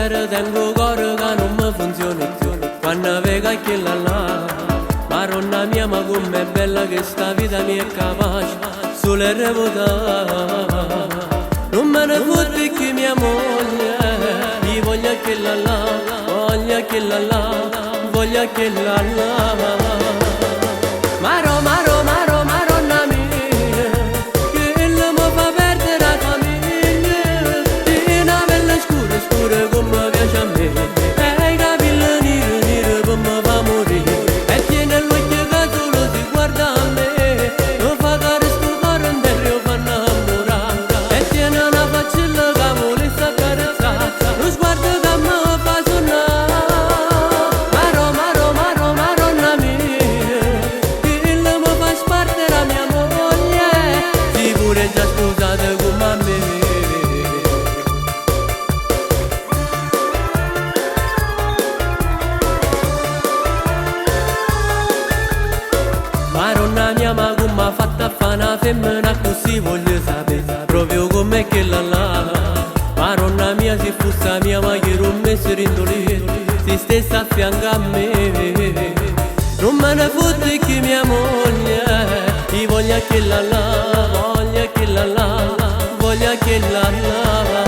sera tengo cuore che non mi funziona più. Quando vedo che là, Maronna mia, ma com'è bella che sta vita mia è capace solo a revotare. Non me ne fotte che mia moglie, io voglio che là, voglio che là, voglio che là. Maro, maro, maro, maronna mia, che ella mi fa perdere la famiglia. Tiene una pelle scura, scura come piace a me, e i capelli neri, neri come fa morire. E tiene l'occhio che solo si guarda a me, non fa che sto cuore in terra io fa innamorare. E tiene una faccella che vuole s'accarezzare, lo sguardo che mi fa sonnare. Maro, maro, maro, maronna mia, la mia moglie, si pure già scusate come a me. Maronna mia, ma come ha fatto a fare una femmina così voglio sapere, proprio come che là. Maronna mia, se fosse la mia maglia non mi si rindolì, si stessa a fianco a me. Non me ne fotte che mia moglie, io voglio che là, voglio che là, voglio che là.